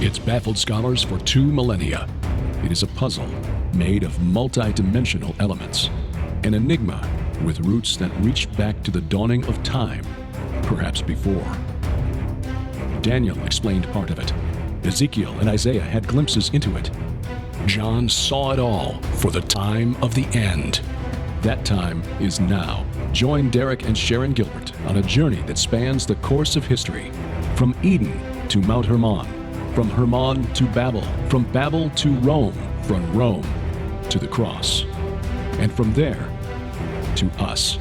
It's baffled scholars for 2 millennia. It is a puzzle made of multi-dimensional elements, an enigma with roots that reach back to the dawning of time, perhaps before. Daniel explained part of it. Ezekiel and Isaiah had glimpses into it. John saw it all for the time of the end. That time is now. Join Derek and Sharon Gilbert on a journey that spans the course of history, from Eden to Mount Hermon, from Hermon to Babel, from Babel to Rome, from Rome to the cross, and from there to us.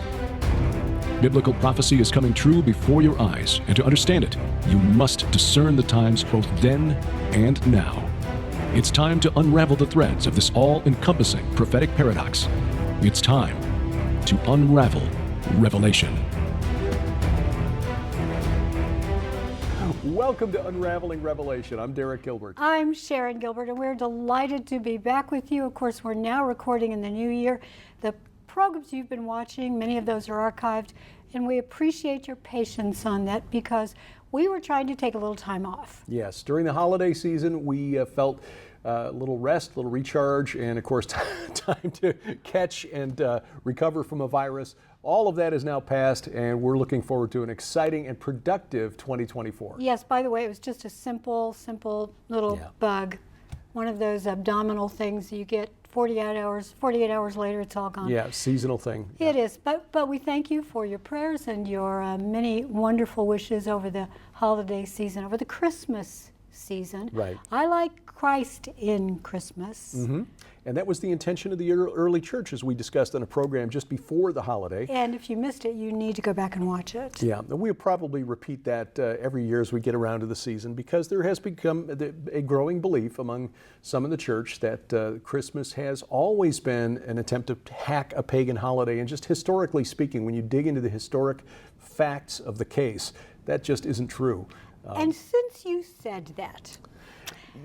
Biblical prophecy is coming true before your eyes, and to understand it, you must discern the times both then and now. It's time to unravel the threads of this all-encompassing prophetic paradox. It's time to unravel Revelation. Welcome to Unraveling Revelation. I'm Derek Gilbert. I'm Sharon Gilbert, and we're delighted to be back with you. Of course, we're now recording in the new year. The programs you've been watching, many of those are archived, and we appreciate your patience on that because we were trying to take a little time off. Yes, during the holiday season, we felt a little rest, a little recharge, and of course, time to catch and recover from a virus. All of that is now past, and we're looking forward to an exciting and productive 2024. Yes, by the way, it was just a simple little bug. One of those abdominal things you get 48 hours later, it's all gone. Yeah, seasonal thing. It is, but we thank you for your prayers and your many wonderful wishes over the holiday season, over the Christmas season. Right. I like Christ in Christmas. Mm-hmm. And that was the intention of the early church, as we discussed on a program just before the holiday. And if you missed it, you need to go back and watch it. Yeah, and we'll probably repeat that every year as we get around to the season, because there has become a growing belief among some in the church that Christmas has always been an attempt to hack a pagan holiday. And just historically speaking, when you dig into the historic facts of the case, that just isn't true. And since you said that,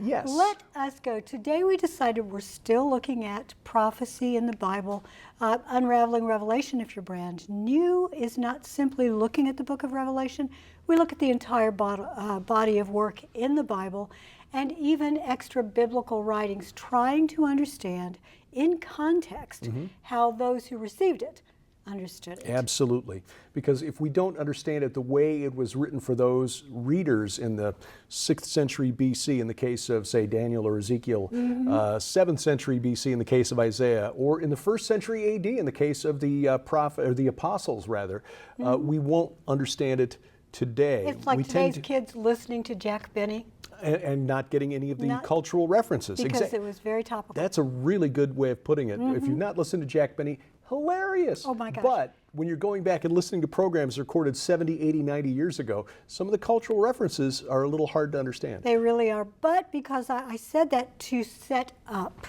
yes, let us go. Today we decided we're still looking at prophecy in the Bible. Unraveling Revelation, if you're brand new, is not simply looking at the book of Revelation. We look at the entire body of work in the Bible and even extra biblical writings, trying to understand in context how those who received it understood it. Absolutely. Because if we don't understand it the way it was written for those readers in the 6th century BC in the case of, say, Daniel or Ezekiel, 7th century BC in the case of Isaiah, or in the 1st century AD in the case of the prophet or the apostles, rather, we won't understand it today. It's like today's kids listening to Jack Benny. And not getting any of the cultural references. Because it was very topical. That's a really good way of putting it. If you've not listened to Jack Benny, hilarious. Oh my gosh. But when you're going back and listening to programs recorded 70, 80, 90 years ago, some of the cultural references are a little hard to understand. They really are. But because I said that to set up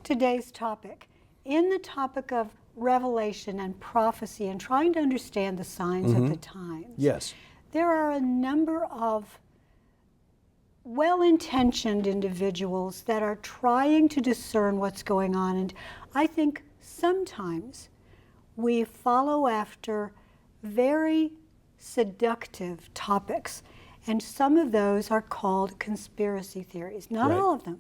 today's topic, in the topic of revelation and prophecy and trying to understand the signs of the times, yes, there are a number of well-intentioned individuals that are trying to discern what's going on. And I think sometimes we follow after very seductive topics, and some of those are called conspiracy theories. Not all of them,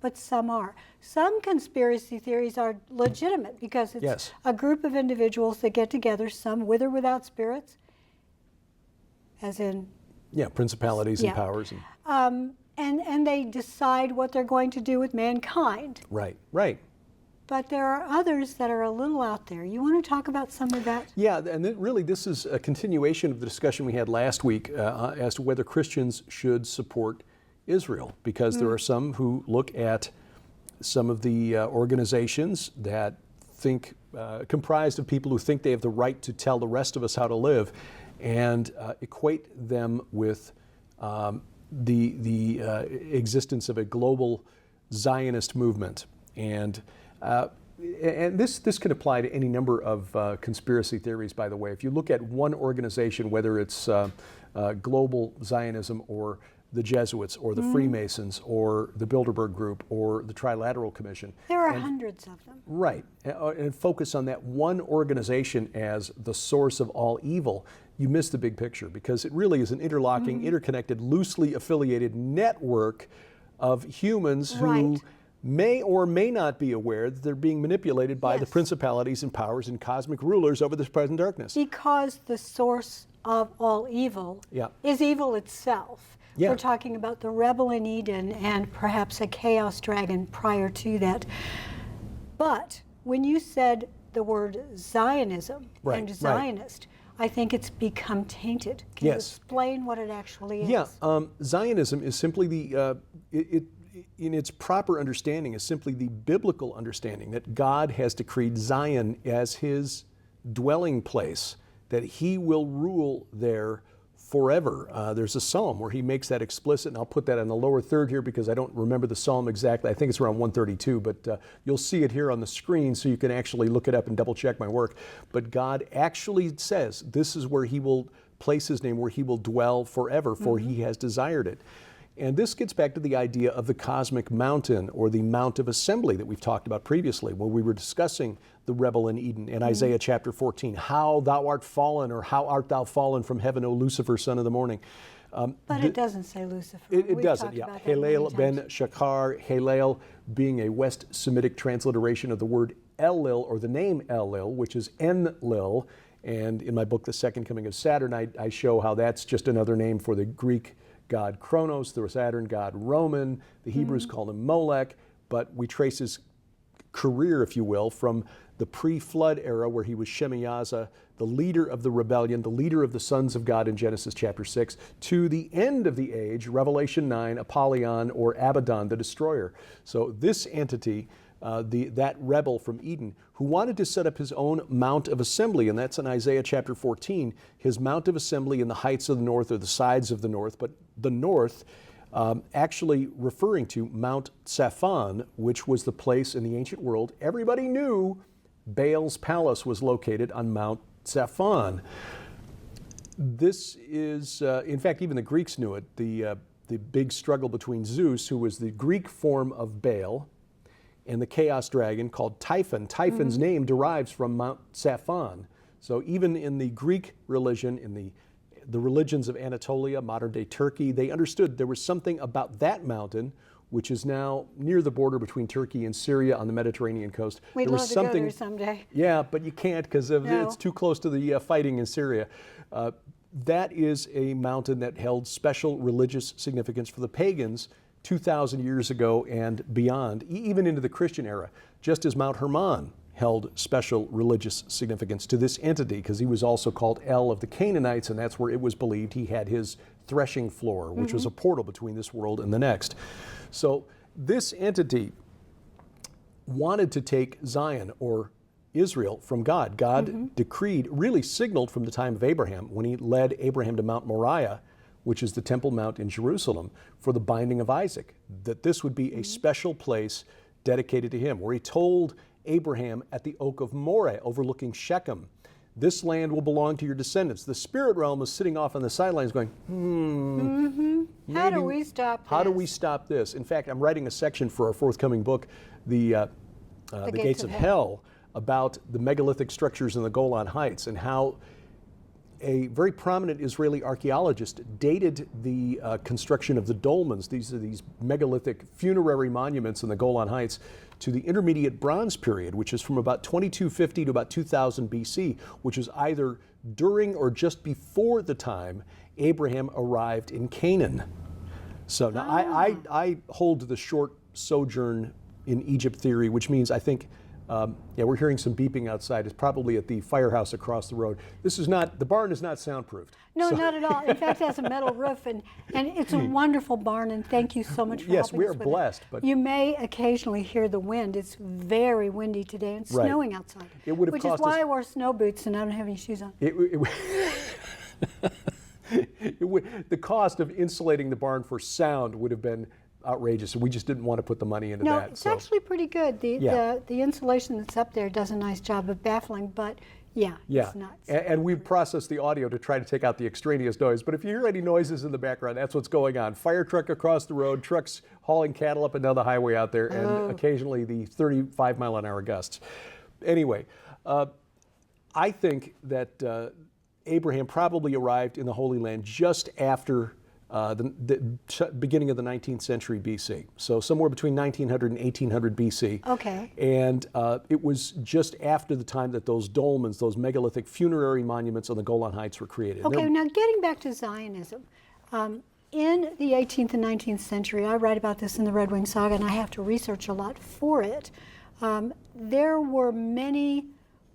but some are. Some conspiracy theories are legitimate because it's a group of individuals that get together, some with or without spirits, as in principalities and powers. And they decide what they're going to do with mankind. Right. But there are others that are a little out there. You want to talk about some of that? Yeah, and really this is a continuation of the discussion we had last week as to whether Christians should support Israel, because there are some who look at some of the organizations that think, comprised of people who think they have the right to tell the rest of us how to live, and equate them with the existence of a global Zionist movement. And this can apply to any number of conspiracy theories, by the way. If you look at one organization, whether it's global Zionism or the Jesuits or the Freemasons or the Bilderberg Group or the Trilateral Commission. There are hundreds of them. Right, and focus on that one organization as the source of all evil, you miss the big picture, because it really is an interlocking, interconnected, loosely affiliated network of humans who may or may not be aware that they're being manipulated by the principalities and powers and cosmic rulers over this present darkness. Because the source of all evil is evil itself. We're talking about the rebel in Eden and perhaps a chaos dragon prior to that. But when you said the word Zionism and Zionist, I think it's become tainted. Can you explain what it actually is? Yeah, Zionism is simply in its proper understanding, is simply the biblical understanding that God has decreed Zion as his dwelling place, that he will rule there forever. There's a psalm where he makes that explicit, and I'll put that on the lower third here because I don't remember the psalm exactly. I think it's around 132, but you'll see it here on the screen so you can actually look it up and double check my work. But God actually says this is where he will place his name, where he will dwell forever, for he has desired it. And this gets back to the idea of the cosmic mountain, or the Mount of Assembly that we've talked about previously, where we were discussing the rebel in Eden in Isaiah chapter 14. How thou art fallen, or how art thou fallen from heaven, O Lucifer, son of the morning. But it doesn't say Lucifer. It doesn't, yeah. Halel ben Shachar, Halel being a West Semitic transliteration of the word Elil, or the name Elil, which is Enlil. And in my book, The Second Coming of Saturn, I show how that's just another name for the Greek god Kronos, the Saturn god Roman. The Hebrews called him Molech, but we trace his career, if you will, from the pre-flood era, where he was Shemiyaza, the leader of the rebellion, the leader of the sons of God in Genesis chapter 6, to the end of the age, Revelation 9, Apollyon, or Abaddon, the destroyer. So this entity, that rebel from Eden, who wanted to set up his own Mount of Assembly, and that's in Isaiah chapter 14, his Mount of Assembly in the heights of the north, or the sides of the north, but the north, actually referring to Mount Saphon, which was the place in the ancient world everybody knew Baal's palace was located on Mount Saphon. This is, in fact, even the Greeks knew it, the big struggle between Zeus, who was the Greek form of Baal, and the chaos dragon called Typhon. Typhon's name derives from Mount Saphon. So even in the Greek religion, in the religions of Anatolia, modern-day Turkey, they understood there was something about that mountain, which is now near the border between Turkey and Syria on the Mediterranean coast. We'd love to go there someday. Yeah, but you can't, because it's too close to the fighting in Syria. That is a mountain that held special religious significance for the pagans 2,000 years ago and beyond, even into the Christian era, just as Mount Hermon held special religious significance to this entity, because he was also called El of the Canaanites, and that's where it was believed he had his threshing floor, which was a portal between this world and the next. So this entity wanted to take Zion, or Israel, from God. God decreed, really signaled from the time of Abraham, when he led Abraham to Mount Moriah, which is the Temple Mount in Jerusalem, for the binding of Isaac, that this would be a special place dedicated to him, where he told Abraham at the Oak of Moreh, overlooking Shechem, this land will belong to your descendants. The spirit realm is sitting off on the sidelines going, how do we stop this? How do we stop this? In fact, I'm writing a section for our forthcoming book, The Gates of Hell, about the megalithic structures in the Golan Heights, and how a very prominent Israeli archaeologist dated the construction of the dolmens. These are these megalithic funerary monuments in the Golan Heights to the Intermediate Bronze period, which is from about 2250 to about 2000 BC, which is either during or just before the time Abraham arrived in Canaan. So now I hold to the short sojourn in Egypt theory, which means I think, we're hearing some beeping outside. It's probably at the firehouse across the road. This is not, the barn is not soundproofed. No, not at all. In fact, it has a metal roof, and it's a wonderful barn, and thank you so much for helping us with it. Yes, we are blessed. But you may occasionally hear the wind. It's very windy today, and snowing outside, which is why I wore snow boots and I don't have any shoes on. The cost of insulating the barn for sound would have been outrageous, and we just didn't want to put the money into that. No, it's actually pretty good. The insulation that's up there does a nice job of baffling, but Yeah, Yeah, it's nuts. and we process the audio to try to take out the extraneous noise. But if you hear any noises in the background, that's what's going on. Fire truck across the road, trucks hauling cattle up and down the highway out there, and occasionally the 35-mile-an-hour gusts. Anyway, I think that Abraham probably arrived in the Holy Land just after the beginning of the 19th century BC. So somewhere between 1900 and 1800 BC. Okay. And it was just after the time that those dolmens, those megalithic funerary monuments on the Golan Heights were created. Okay, now getting back to Zionism. In the 18th and 19th century, I write about this in the Red Wing Saga, and I have to research a lot for it. There were many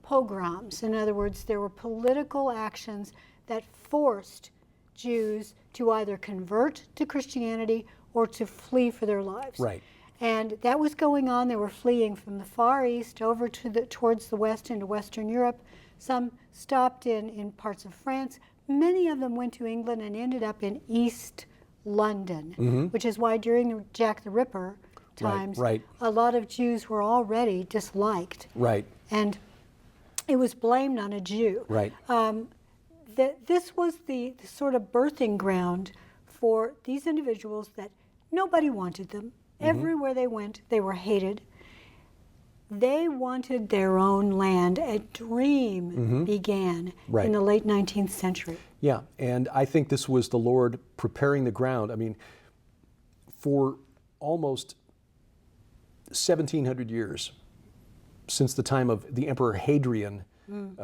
pogroms. In other words, there were political actions that forced Jews to either convert to Christianity or to flee for their lives. Right. And that was going on. They were fleeing from the Far East over to towards the West into Western Europe. Some stopped in parts of France. Many of them went to England and ended up in East London, which is why during the Jack the Ripper times, a lot of Jews were already disliked. Right. And it was blamed on a Jew. Right. This was the sort of birthing ground for these individuals that nobody wanted them. Everywhere they went, they were hated. They wanted their own land. A dream began in the late 19th century. Yeah, and I think this was the Lord preparing the ground. I mean, for almost 1,700 years, since the time of the Emperor Hadrian,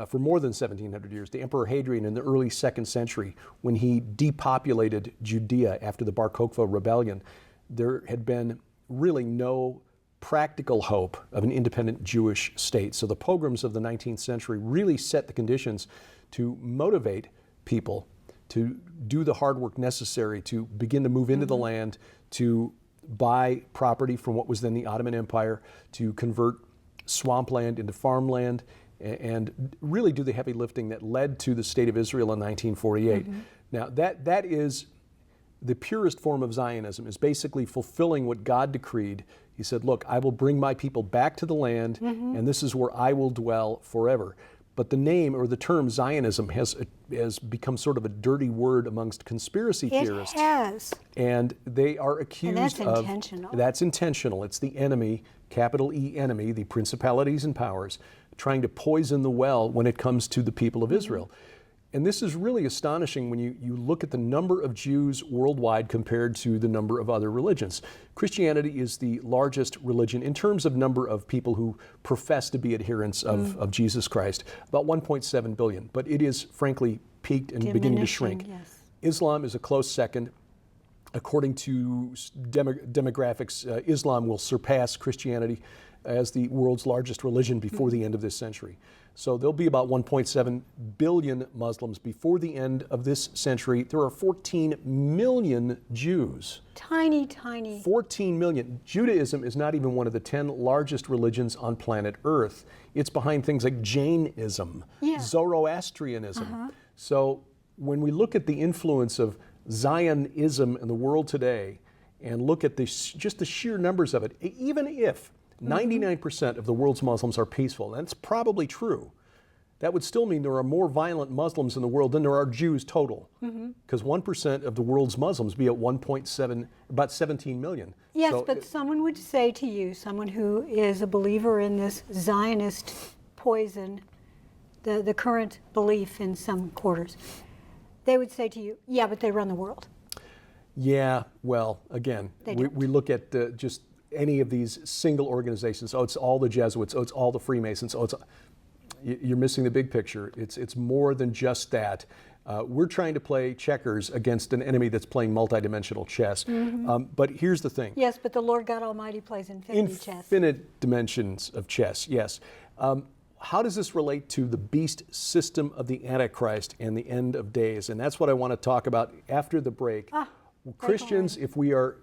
for more than 1,700 years, the Emperor Hadrian in the early 2nd century, when he depopulated Judea after the Bar Kokhba rebellion, there had been really no practical hope of an independent Jewish state. So the pogroms of the 19th century really set the conditions to motivate people to do the hard work necessary to begin to move into the land, to buy property from what was then the Ottoman Empire, to convert swampland into farmland, and really do the heavy lifting that led to the State of Israel in 1948. Now that is the purest form of Zionism, is basically fulfilling what God decreed. He said, look, I will bring my people back to the land, and this is where I will dwell forever. But the name or the term Zionism has become sort of a dirty word amongst conspiracy theorists. It has. And they are accused and that's of... intentional. That's intentional. It's the enemy, capital E enemy, the principalities and powers, trying to poison the well when it comes to the people of Israel. And this is really astonishing when you look at the number of Jews worldwide compared to the number of other religions. Christianity is the largest religion in terms of number of people who profess to be adherents of Jesus Christ, about 1.7 billion. But it is, frankly, peaked and beginning to shrink. Yes. Islam is a close second. According to demographics, Islam will surpass Christianity as the world's largest religion before the end of this century. So there'll be about 1.7 billion Muslims before the end of this century. There are 14 million Jews. Tiny, tiny. 14 million. Judaism is not even one of the 10 largest religions on planet Earth. It's behind things like Jainism, Zoroastrianism. So when we look at the influence of Zionism in the world today and look at just the sheer numbers of it, even if 99% of the world's Muslims are peaceful, and that's probably true, that would still mean there are more violent Muslims in the world than there are Jews total. Because 1% of the world's Muslims be at 1.7, about 17 million. Yes, So but someone would say to you, someone who is a believer in this Zionist poison, the current belief in some quarters, they would say to you, yeah, but they run the world. Yeah, well, again, we look at just any of these single organizations. Oh, it's all the Jesuits. Oh, it's all the Freemasons. Oh, you're missing the big picture. It's more than just that. We're trying to play checkers against an enemy that's playing multidimensional chess. But here's the thing. Yes, but the Lord God Almighty plays infinity chess. Infinite dimensions of chess, yes. How does this relate to the beast system of the Antichrist and the end of days? And that's what I want to talk about after the break. Christians, if we are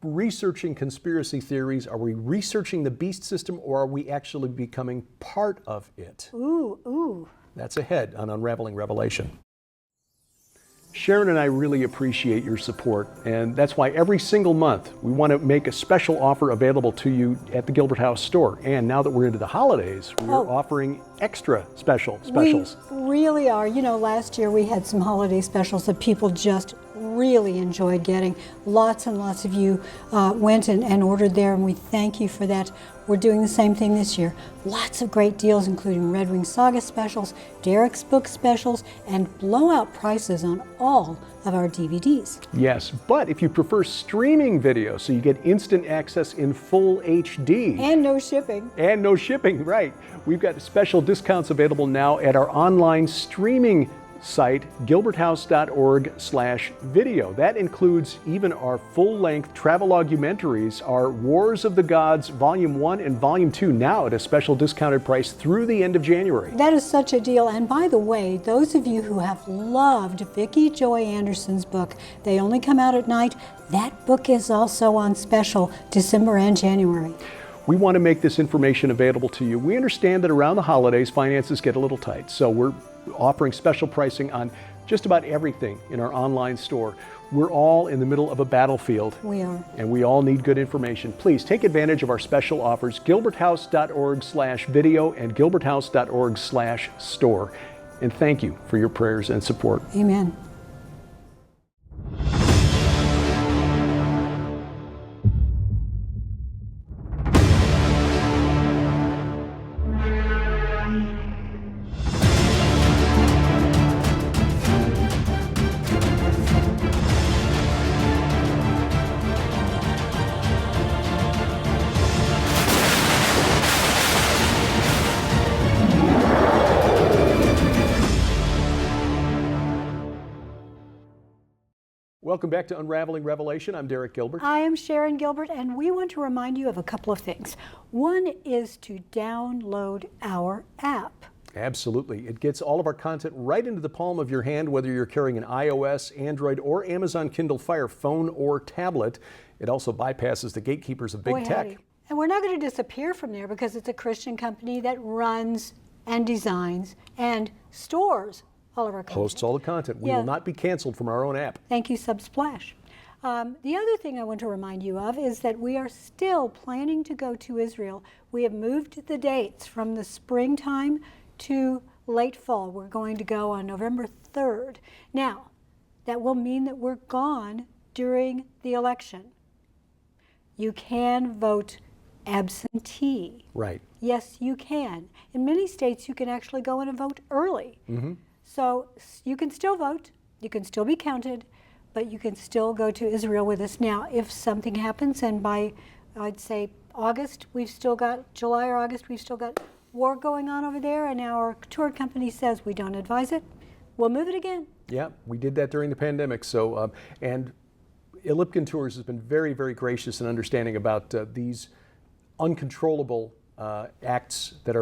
researching conspiracy theories, are we researching the beast system, or are we actually becoming part of it? Ooh. That's ahead on Unraveling Revelation. Sharon and I really appreciate your support, and that's why every single month we want to make a special offer available to you at the Gilbert House store. And now that we're into the holidays, we're offering extra specials. We really are. You know, last year we had some holiday specials that people just really enjoyed getting. Lots and lots of you went and ordered there, and we thank you for that. We're doing the same thing this year. Lots of great deals, including Red Wing Saga specials, Derek's book specials, and blowout prices on all of our DVDs. Yes, but if you prefer streaming video, so you get instant access in full HD. And no shipping. And no shipping, right. We've got special discounts available now at our online streaming site, gilberthouse.org/video. That includes even our full-length travelogumentaries, our Wars of the Gods Volume 1 and Volume 2, now at a special discounted price through the end of January. That is such a deal. And by the way, those of you who have loved Vicki Joy Anderson's book, They Only Come Out at Night, that book is also on special December and January. We want to make this information available to you. We understand that around the holidays, finances get a little tight, so we're offering special pricing on just about everything in our online store. We're all in the middle of a battlefield. We are. And we all need good information. Please take advantage of our special offers, gilberthouse.org/video and gilberthouse.org/store. And thank you for your prayers and support. Amen. Welcome back to Unraveling Revelation. I'm Derek Gilbert. I am Sharon Gilbert, and we want to remind you of a couple of things. One is to download our app. Absolutely. It gets all of our content right into the palm of your hand, whether you're carrying an iOS, Android, or Amazon Kindle Fire phone or tablet. It also bypasses the gatekeepers of big tech. And we're not going to disappear from there because it's a Christian company that runs and designs and stores all of our content. Hosts all the content. We will not be canceled from our own app. Thank you, Subsplash. The other thing I want to remind you of is that we are still planning to go to Israel. We have moved the dates from the springtime to late fall. We're going to go on November 3rd. Now, that will mean that we're gone during the election. You can vote absentee. Right. Yes, you can. In many states, you can actually go in and vote early. Mm-hmm. So you can still vote, you can still be counted, but you can still go to Israel with us. Now, if something happens, and by, I'd say, August, July or August, we've still got war going on over there, and our tour company says we don't advise it, we'll move it again. Yeah, we did that during the pandemic. So, and Lipkin Tours has been very, very gracious and understanding about these uncontrollable acts that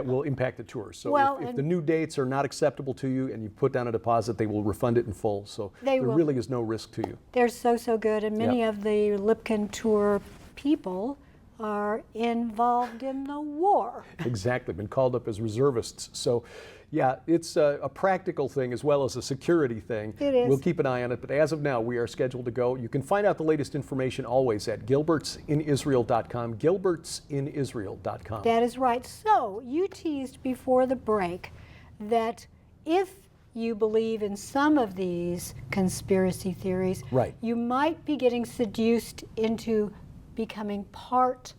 will impact the tours. So if the new dates are not acceptable to you and you put down a deposit, they will refund it in full. So there really is no risk to you. They're so good, and many of the Lipkin Tour people are involved in the war. Exactly, been called up as reservists. So yeah, it's a practical thing as well as a security thing. It is. We'll keep an eye on it, but as of now, we are scheduled to go. You can find out the latest information always at gilbertsinisrael.com, gilbertsinisrael.com. That is right. So you teased before the break that if you believe in some of these conspiracy theories, right, you might be getting seduced into becoming part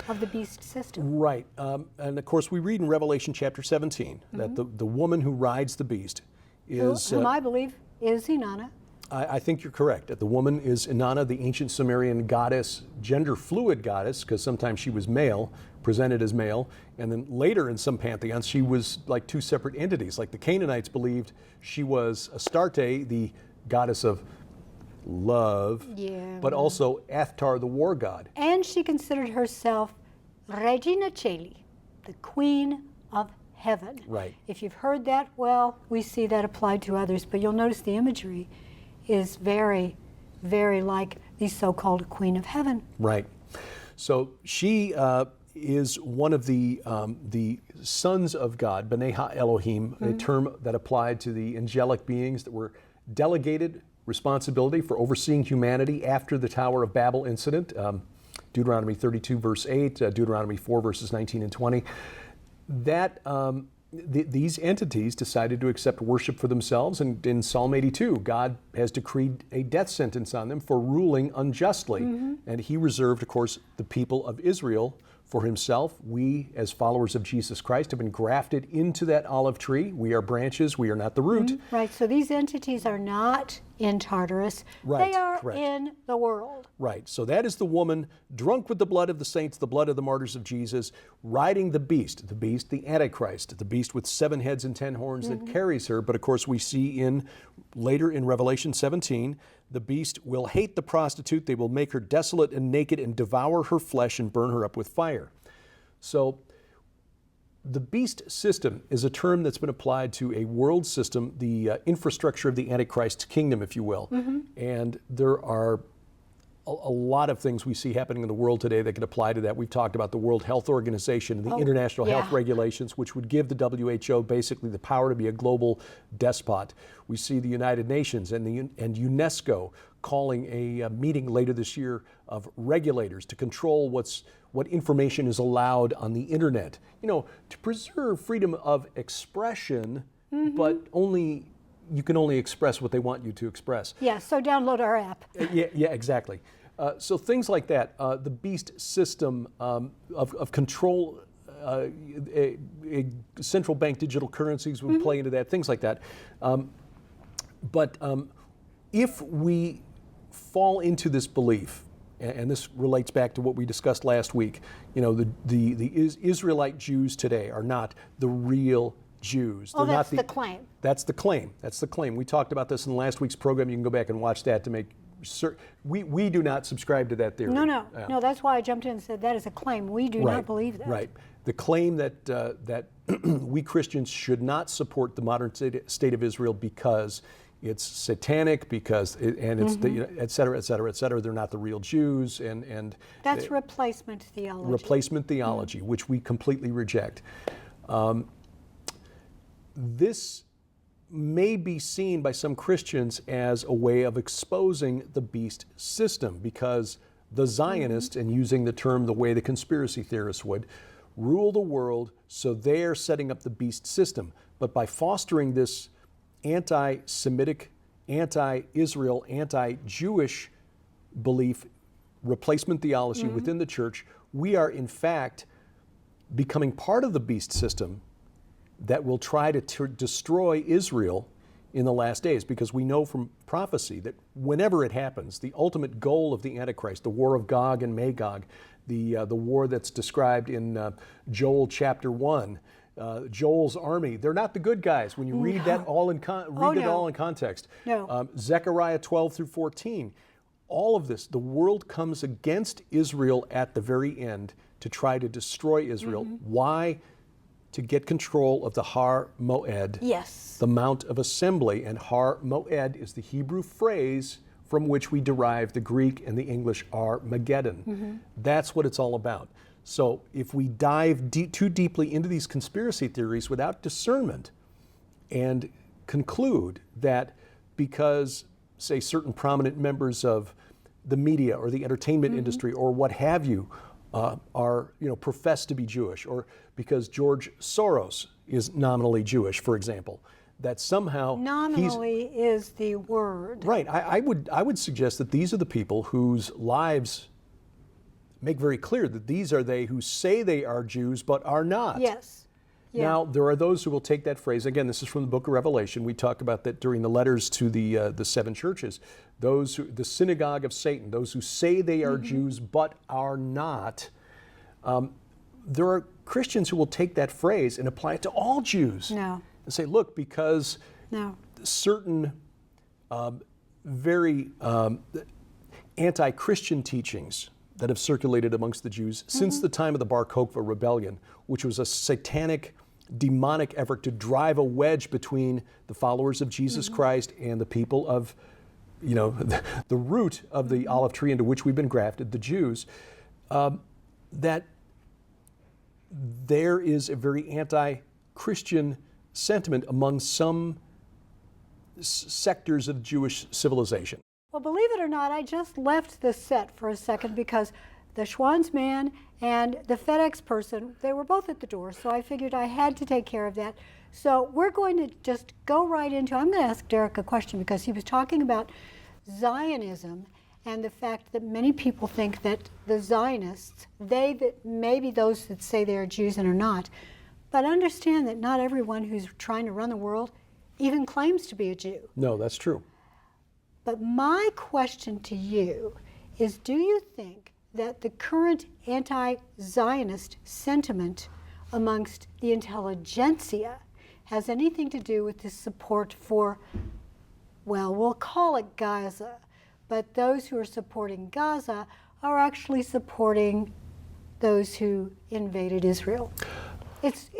of the beast system. Right. And of course, we read in Revelation chapter 17 that the woman who rides the beast is... whom I believe is Inanna. I think you're correct. The woman is Inanna, the ancient Sumerian goddess, gender-fluid goddess, because sometimes she was male, presented as male, and then later in some pantheons she was like two separate entities. Like the Canaanites believed she was Astarte, the goddess of love, but also Athtar, the war god. And she considered herself Regina Caeli, the queen of heaven. Right. If you've heard that, well, we see that applied to others, but you'll notice the imagery is very, very like the so-called queen of heaven. Right. So she is one of the sons of God, B'nai Ha-Elohim, a term that applied to the angelic beings that were delegated responsibility for overseeing humanity after the Tower of Babel incident. Deuteronomy 32, verse 8, Deuteronomy 4, verses 19 and 20. That these entities decided to accept worship for themselves, and in Psalm 82, God has decreed a death sentence on them for ruling unjustly. And he reserved, of course, the people of Israel for himself. We, as followers of Jesus Christ, have been grafted into that olive tree. We are branches, we are not the root. Right, so these entities are not in Tartarus. Right, they are correct. in the world. Right, so that is the woman drunk with the blood of the saints, the blood of the martyrs of Jesus, riding the beast, the Antichrist, the beast with 7 heads and 10 horns that carries her. But of course we see later in Revelation 17, the beast will hate the prostitute, they will make her desolate and naked and devour her flesh and burn her up with fire. So the beast system is a term that's been applied to a world system, the infrastructure of the Antichrist kingdom, if you will. And there are a lot of things we see happening in the world today that can apply to that. We've talked about the World Health Organization and the international health regulations, which would give the WHO basically the power to be a global despot. We see the United Nations and UNESCO calling a meeting later this year of regulators to control what information is allowed on the internet. You know, to preserve freedom of expression, but you can only express what they want you to express. Yeah, so download our app. Yeah, exactly. So things like that, the beast system of control, a central bank digital currencies would play into that, things like that. But if we fall into this belief, and this relates back to what we discussed last week, you know, the Israelite Jews today are not the real Jews. Oh, that's the claim. That's the claim. That's the claim. We talked about this in last week's program. You can go back and watch that to make certain. We do not subscribe to that theory. No. That's why I jumped in and said that is a claim. We do not believe that. Right. The claim that we Christians should not support the modern state of Israel because it's satanic, it's et cetera, et cetera, et cetera. They're not the real Jews, and that's replacement theology. Replacement theology, which we completely reject. This may be seen by some Christians as a way of exposing the beast system, because the Zionists, and using the term the way the conspiracy theorists would, rule the world, so they're setting up the beast system. But by fostering this anti-Semitic, anti-Israel, anti-Jewish belief, replacement theology within the church, we are in fact becoming part of the beast system that will try to destroy Israel in the last days, because we know from prophecy that whenever it happens, the ultimate goal of the Antichrist, the war of Gog and Magog, the war that's described in Joel chapter 1, Joel's army, they're not the good guys. When you read that all in context. Zechariah 12 through 14, all of this, the world comes against Israel at the very end to try to destroy Israel. Why? To get control of the Har Moed, the Mount of Assembly. And Har Moed is the Hebrew phrase from which we derive the Greek and the English Armageddon. That's what it's all about. So if we dive too deeply into these conspiracy theories without discernment and conclude that because, say, certain prominent members of the media or the entertainment industry or what have you are, profess to be Jewish, or because George Soros is nominally Jewish, for example, that somehow nominally is the word. Right. I would suggest that these are the people whose lives make very clear that these are they who say they are Jews but are not. Yes. Yeah. Now, there are those who will take that phrase. Again, this is from the book of Revelation. We talk about that during the letters to the 7 churches. The synagogue of Satan, those who say they are Jews but are not. There are Christians who will take that phrase and apply it to all Jews. No. And say, look, because certain very anti-Christian teachings that have circulated amongst the Jews since the time of the Bar Kokhba rebellion, which was a satanic, demonic effort to drive a wedge between the followers of Jesus Christ and the people of, the root of the olive tree into which we've been grafted, the Jews, that there is a very anti-Christian sentiment among some sectors of Jewish civilization. Well, believe it or not, I just left the set for a second because the Schwann's man and the FedEx person, they were both at the door, so I figured I had to take care of that. So we're going to just go right into, I'm going to ask Derek a question because he was talking about Zionism and the fact that many people think that the Zionists, maybe those that say they are Jews and are not, but understand that not everyone who's trying to run the world even claims to be a Jew. No, that's true. But my question to you is, do you think that the current anti-Zionist sentiment amongst the intelligentsia has anything to do with the support for, well, we'll call it Gaza, but those who are supporting Gaza are actually supporting those who invaded Israel? It's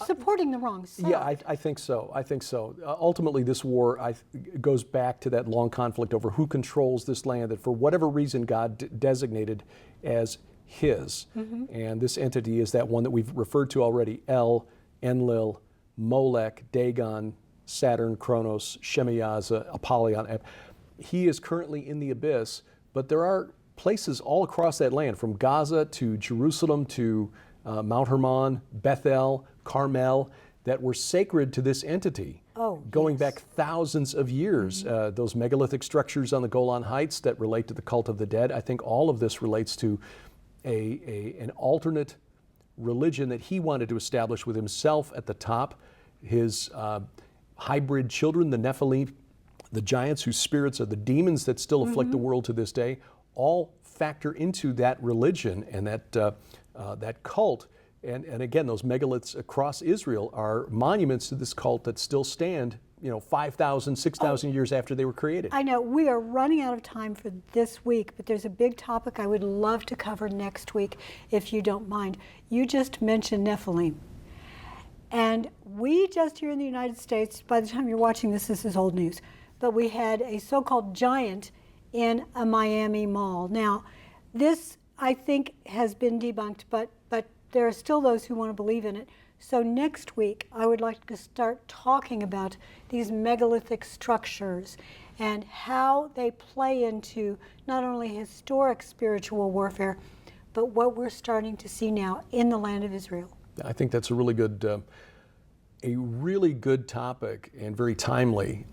supporting the wrong side. Yeah, I think so. I think so. Ultimately, this war goes back to that long conflict over who controls this land that, for whatever reason, God designated as His. Mm-hmm. And this entity is that one that we've referred to already: El, Enlil, Molech, Dagon, Saturn, Kronos, Shemaiah, Apollyon. He is currently in the abyss, but there are places all across that land, from Gaza to Jerusalem to Mount Hermon, Bethel, Carmel, that were sacred to this entity, going back thousands of years. Mm-hmm. Those megalithic structures on the Golan Heights that relate to the cult of the dead. I think all of this relates to an alternate religion that he wanted to establish with himself at the top. His hybrid children, the Nephilim, the giants whose spirits are the demons that still afflict the world to this day, all factor into that religion and that cult. And again, those megaliths across Israel are monuments to this cult that still stand, 5,000, 6,000 years after they were created. I know we are running out of time for this week, but there's a big topic I would love to cover next week, if you don't mind. You just mentioned Nephilim. And we just here in the United States, by the time you're watching this, this is old news, but we had a so-called giant in a Miami mall. Now, this, I think, has been debunked, but there are still those who want to believe in it. So next week, I would like to start talking about these megalithic structures and how they play into not only historic spiritual warfare, but what we're starting to see now in the land of Israel. I think that's a really good topic and very timely.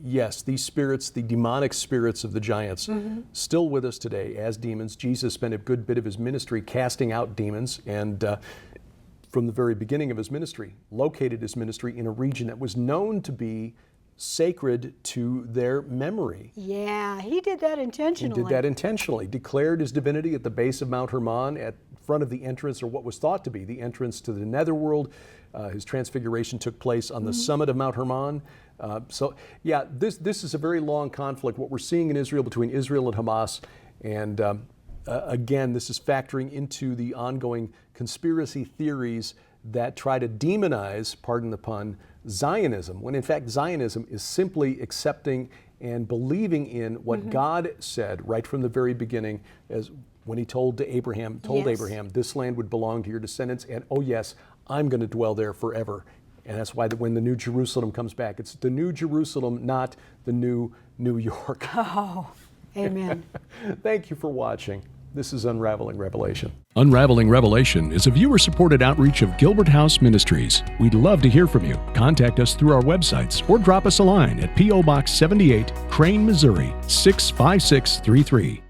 Yes, these spirits, the demonic spirits of the giants, still with us today as demons. Jesus spent a good bit of his ministry casting out demons, and from the very beginning of his ministry, located his ministry in a region that was known to be sacred to their memory. Yeah, he did that intentionally. He did that intentionally. Declared his divinity at the base of Mount Hermon, at front of the entrance, or what was thought to be the entrance to the netherworld. His transfiguration took place on the summit of Mount Hermon. This is a very long conflict, what we're seeing in Israel between Israel and Hamas. And again, this is factoring into the ongoing conspiracy theories that try to demonize, pardon the pun, Zionism, when in fact Zionism is simply accepting and believing in what God said right from the very beginning, as when he told Abraham, this land would belong to your descendants, and oh yes, I'm going to dwell there forever. And that's why when the New Jerusalem comes back, it's the New Jerusalem, not the new New York. Oh, amen. Thank you for watching. This is Unraveling Revelation. Unraveling Revelation is a viewer-supported outreach of Gilbert House Ministries. We'd love to hear from you. Contact us through our websites or drop us a line at P.O. Box 78, Crane, Missouri 65633.